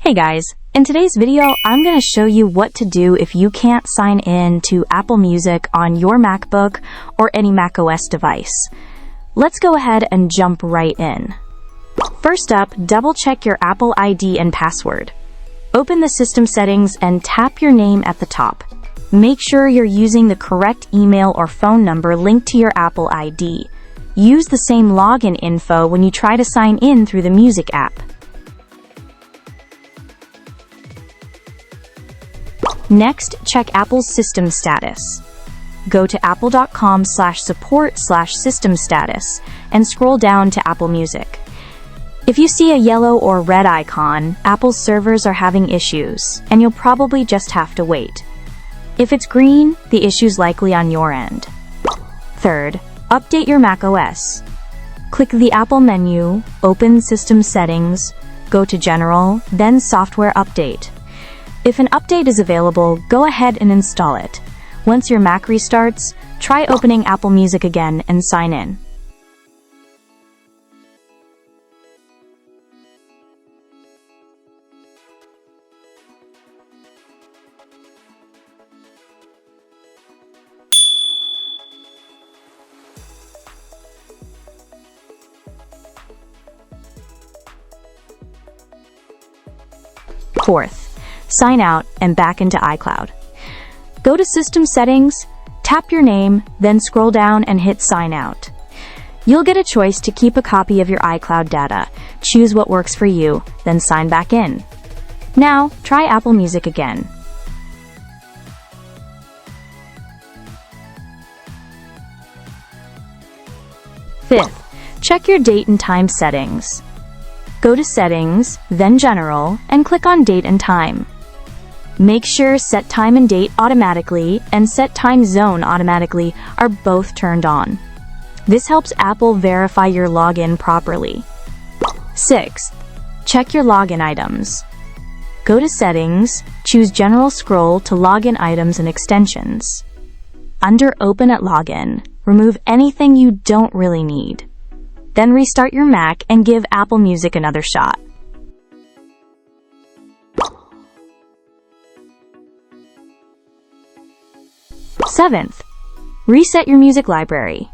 Hey guys, in today's video, I'm going to show you what to do if you can't sign in to Apple Music on your MacBook or any macOS device. Let's go ahead and jump right in. First up, double check your Apple ID and password. Open the system settings and tap your name at the top. Make sure you're using the correct email or phone number linked to your Apple ID. Use the same login info when you try to sign in through the Music app. Next, check Apple's system status. Go to apple.com/support/system status and scroll down to Apple Music. If you see a yellow or red icon, Apple's servers are having issues, and you'll probably just have to wait. If it's green, the issue's likely on your end. Third, update your macOS. Click the Apple menu, open System Settings, go to General, then Software Update. If an update is available, go ahead and install it. Once your Mac restarts, try opening Apple Music again and sign in. Fourth, sign out and back into iCloud. Go to System Settings, tap your name, then scroll down and hit Sign Out. You'll get a choice to keep a copy of your iCloud data. Choose what works for you, then sign back in. Now, try Apple Music again. Fifth, check your date and time settings. Go to Settings, then General, and click on Date and Time. Make sure Set Time and Date Automatically and Set Time Zone Automatically are both turned on. This helps Apple verify your login properly. Sixth, check your login items. Go to Settings, choose General Scroll to login items and extensions. Under Open at Login, remove anything you don't really need. Then restart your Mac and give Apple Music another shot. Seventh, reset your music library.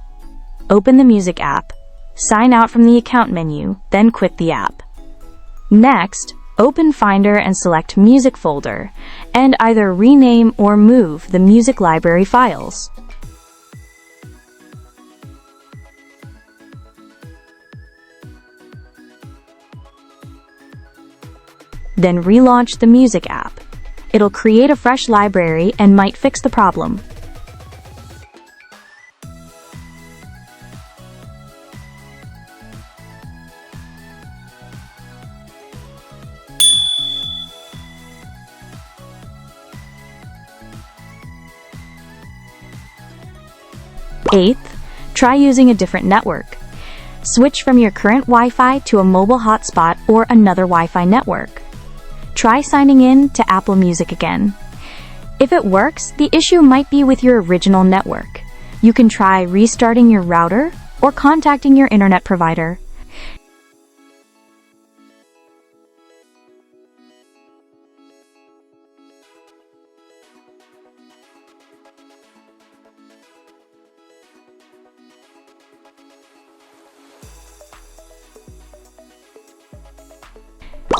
Open the Music app, sign out from the Account menu, then quit the app. Next, open Finder and select Music folder, and either rename or move the music library files. Then relaunch the Music app. It'll create a fresh library and might fix the problem. Eighth, try using a different network. Switch from your current Wi-Fi to a mobile hotspot or another Wi-Fi network. Try signing in to Apple Music again. If it works, the issue might be with your original network. You can try restarting your router or contacting your internet provider.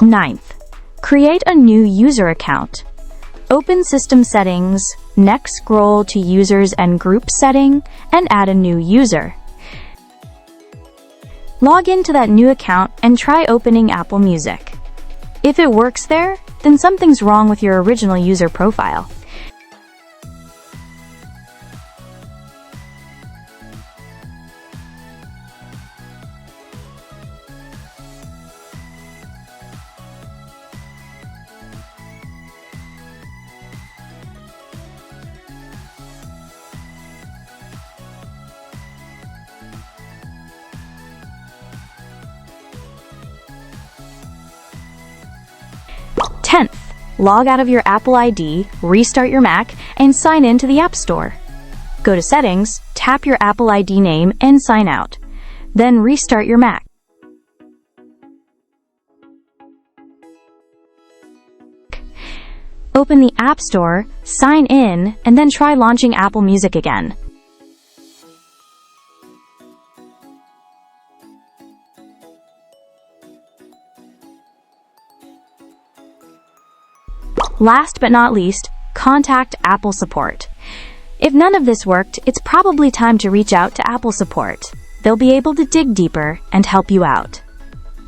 Ninth, create a new user account. Open System Settings, next scroll to Users and Group Setting, and add a new user. Log into that new account and try opening Apple Music. If it works there, then something's wrong with your original user profile. Tenth, log out of your Apple ID, restart your Mac, and sign in to the App Store. Go to Settings, tap your Apple ID name, and sign out. Then restart your Mac. Open the App Store, sign in, and then try launching Apple Music again. Last but not least, contact Apple Support. If none of this worked, it's probably time to reach out to Apple Support. They'll be able to dig deeper and help you out.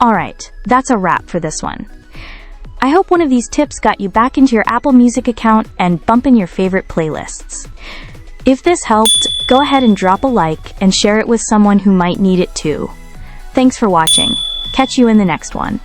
Alright, that's a wrap for this one. I hope one of these tips got you back into your Apple Music account and bumping your favorite playlists. If this helped, go ahead and drop a like and share it with someone who might need it too. Thanks for watching. Catch you in the next one.